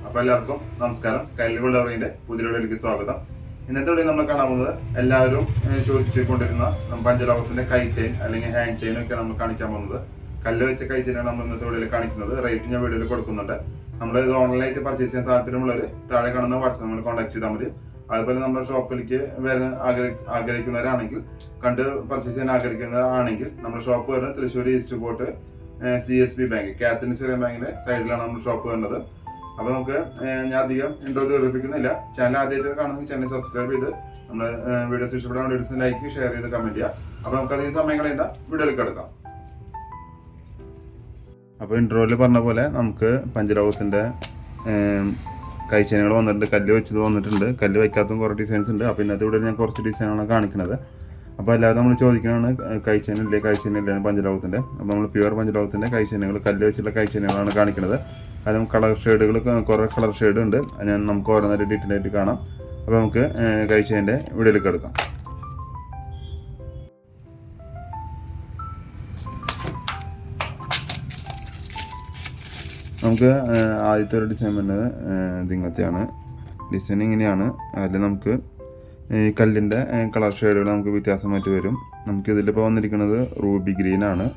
അപ്പോൾ എല്ലാവർക്കും നമസ്കാരം. കൈലിഗോൾഡ് ലവറിന്റെ പുതിയ വീഡിയോയിലേക്ക് സ്വാഗതം. ഇന്നത്തെ വീഡിയോ നമ്മൾ കാണാൻ പോകുന്നത് എല്ലാവരും ചോദിച്ചുകൊണ്ടിരുന്ന പഞ്ചലോകത്തിന്റെ കൈ ചെയിൻ അല്ലെങ്കിൽ ഹാൻഡ് ചെയിൻ ഒക്കെ നമ്മൾ കാണിക്കാൻ പോകുന്നത്. കല്ല് വെച്ച കൈ ചെയിനാണ് നമ്മൾ ഇന്നത്തെ വീഡിയോയിൽ കാണിക്കുന്നത്. റേറ്റ് ഞാൻ വീഡിയോയിൽ കൊടുക്കുന്നുണ്ട്. നമ്മൾ ഇത് ഓൺലൈനായിട്ട് പർച്ചേസ് ചെയ്യാൻ താല്പര്യമുള്ളവർ താഴെ കാണുന്ന വാട്സാപ്പ് നമ്മൾ കോൺടാക്ട് ചെയ്താൽ മതി. അതുപോലെ നമ്മുടെ ഷോപ്പിലേക്ക് വരാൻ ആഗ്രഹിക്കുന്നവരാണെങ്കിൽ, കണ്ട് പർച്ചേസ് ചെയ്യാൻ ആഗ്രഹിക്കുന്നവരാണെങ്കിൽ നമ്മുടെ ഷോപ്പ് വരുന്നത് Thrissur east port CSB bank, Catholic Syrian ബാങ്കിന്റെ സൈഡിലാണ് നമ്മുടെ ഷോപ്പ് വരുന്നത്. അപ്പോൾ നമുക്ക് ഞാൻ അധികം ഇൻട്രോ ദീർഘിപ്പിക്കുന്നില്ല. ചാനൽ ആദ്യമായിട്ട് കാണുമെങ്കിൽ ചാനൽ സബ്സ്ക്രൈബ് ചെയ്ത് നമ്മൾ വീഡിയോസ് ഇഷ്ടപ്പെടാൻ വീഡിയോസ് ലൈക്ക് ഷെയർ ചെയ്ത് കമന്റ് ചെയ്യുക. അപ്പോൾ നമുക്ക് അധികം സമയങ്ങളുണ്ട് വീഡിയോയിലേക്ക് എടുക്കാം. അപ്പോൾ ഇൻട്രോയിൽ പറഞ്ഞ പോലെ നമുക്ക് പഞ്ചലോകത്തിൻ്റെ കൈച്ചേനുകൾ വന്നിട്ടുണ്ട്. കല്ല് വെച്ചത് വന്നിട്ടുണ്ട്, കല്ല് വയ്ക്കാത്തതും കുറേ ഡിസൈൻസ് ഉണ്ട്. അപ്പോൾ ഇന്നത്തെ വീഡിയോയിൽ ഞാൻ കുറച്ച് ഡിസൈനാണ് കാണിക്കുന്നത്. അപ്പോൾ എല്ലാവരും നമ്മൾ ചോദിക്കുന്നതാണ് കൈച്ചേനില്ലേ പഞ്ചലോകത്തിൻ്റെ. അപ്പോൾ നമ്മൾ പ്യുവർ പഞ്ചലോകത്തിൻ്റെ കൈച്ചേനുകൾ, കല്ല് വെച്ചുള്ള കൈച്ചേനുകളാണ് കാണിക്കുന്നത്. അതിലും കളർ ഷെയ്ഡുകൾ കുറേ കളർ ഷെയ്ഡ് ഉണ്ട്. നമുക്ക് ഓരോന്നേരം ഡീറ്റെയിൽ ആയിട്ട് കാണാം. അപ്പോൾ നമുക്ക് കൈച്ചേൻ്റെ വീഡിയോയിലേക്ക് എടുക്കാം. നമുക്ക് ആദ്യത്തെ ഒരു ഡിസൈൻ വരുന്നത് ഇതിങ്ങത്തെയാണ്. ഡിസൈൻ ഇങ്ങനെയാണ്. അതിൽ നമുക്ക് ഈ കല്ലിൻ്റെ കളർ ഷെയ്ഡുകൾ നമുക്ക് വ്യത്യാസമായിട്ട് വരും. നമുക്കിതിലിപ്പോൾ വന്നിരിക്കുന്നത് റൂബി ഗ്രീനാണ്.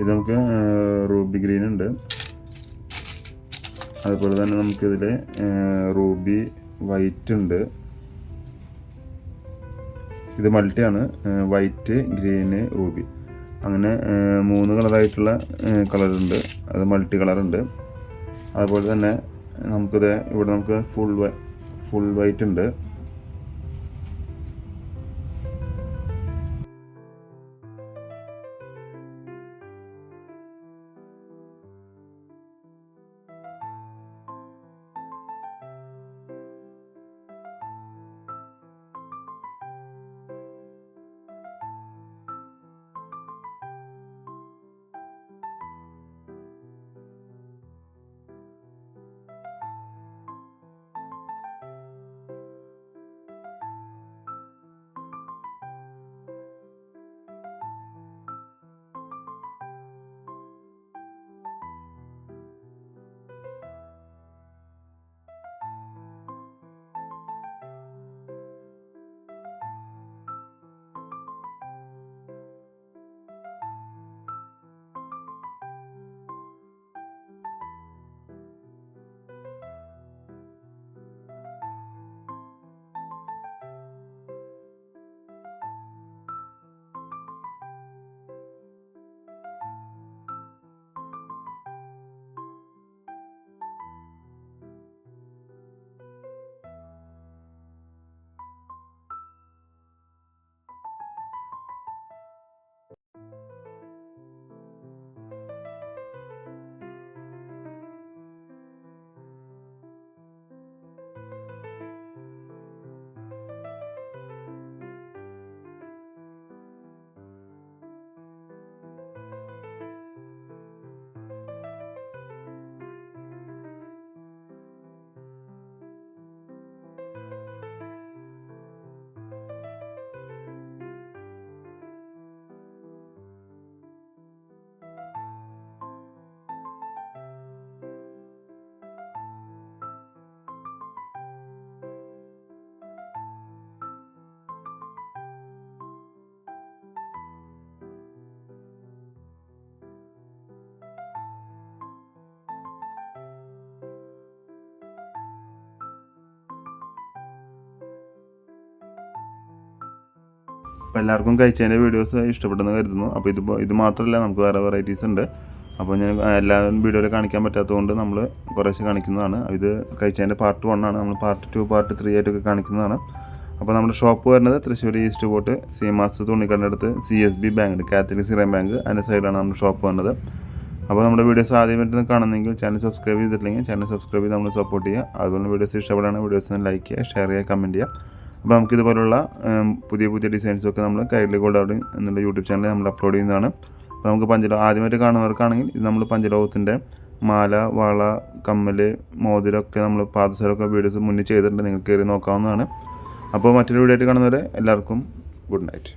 ഇത് നമുക്ക് റൂബി ഗ്രീൻ ഉണ്ട്. അതുപോലെ തന്നെ നമുക്കിതിൽ റൂബി വൈറ്റ് ഉണ്ട്. ഇത് മൾട്ടിയാണ്, വൈറ്റ്, ഗ്രീന്, റൂബി, അങ്ങനെ 3 കളറായിട്ടുള്ള കളറുണ്ട്. അത് മൾട്ടി കളറുണ്ട്. അതുപോലെ തന്നെ നമുക്കിത് ഇവിടെ നമുക്ക് ഫുൾ വൈറ്റ് ഉണ്ട്. അപ്പോൾ എല്ലാവർക്കും കഴിച്ചതിൻ്റെ വീഡിയോസ് ഇഷ്ടപ്പെട്ടെന്ന് കരുതുന്നു. അപ്പോൾ ഇത് മാത്രമല്ല, നമുക്ക് വേറെ വെറൈറ്റീസ് ഉണ്ട്. അപ്പോൾ ഞാൻ എല്ലാവരും വീഡിയോയിൽ കാണിക്കാൻ പറ്റാത്തതുകൊണ്ട് നമ്മൾ കുറേശ്ശെ കാണിക്കുന്നതാണ്. ഇത് കഴിച്ചതിൻ്റെ പാർട്ട് 1 ആണ്. നമ്മൾ പാർട്ട് 2, പാർട്ട് 3 ആയിട്ടൊക്കെ കാണിക്കുന്നതാണ്. അപ്പോൾ നമ്മുടെ ഷോപ്പ് വരുന്നത് തൃശ്ശൂർ ഈസ്റ്റ് പോർട്ട് സീമാസ് തുണിക്കടയുടെ അടുത്ത് CSB bank, Catholic Syrian bank, അതിൻ്റെ സൈഡിലാണ് നമ്മുടെ ഷോപ്പ് വരുന്നത്. അപ്പോൾ നമ്മുടെ വീഡിയോസ് ആദ്യമായിട്ട് കാണുന്നെങ്കിൽ ചാനൽ സബ്സ്ക്രൈബ് ചെയ്തിട്ടില്ലെങ്കിൽ ചാനൽ സബ്സ്ക്രൈബ് ചെയ്ത് നമ്മൾ സപ്പോർട്ട് ചെയ്യുക. അതുപോലെ വീഡിയോസ് ഇഷ്ടപ്പെടുകയാണെങ്കിൽ വീഡിയോസിന് ലൈക്ക് ചെയ്യുക, ഷെയർ ചെയ്യുക, കമൻറ്റ് ചെയ്യുക. അപ്പോൾ നമുക്കിതുപോലുള്ള പുതിയ ഡിസൈൻസൊക്കെ നമ്മൾ കൈലിഗോൾഡ് ലവർ എന്നുള്ള യൂട്യൂബ് ചാനലിൽ നമ്മൾ അപ്ലോഡ് ചെയ്യുന്നതാണ്. അപ്പോൾ നമുക്ക് ആദ്യമായിട്ട് കാണുന്നവർക്കാണെങ്കിൽ ഇത് നമ്മൾ പഞ്ചലോകത്തിൻ്റെ മാല, വള, കമ്മൽ, മോതിരമൊക്കെ നമ്മൾ പാദസരമൊക്കെ വീഡിയോസ് മുന്നിൽ ചെയ്തിട്ടുണ്ട്. നിങ്ങൾക്ക് കയറി നോക്കാവുന്നതാണ്. അപ്പോൾ മറ്റൊരു വീഡിയോ ആയിട്ട് കാണുന്നവരെ എല്ലാവർക്കും ഗുഡ് നൈറ്റ്.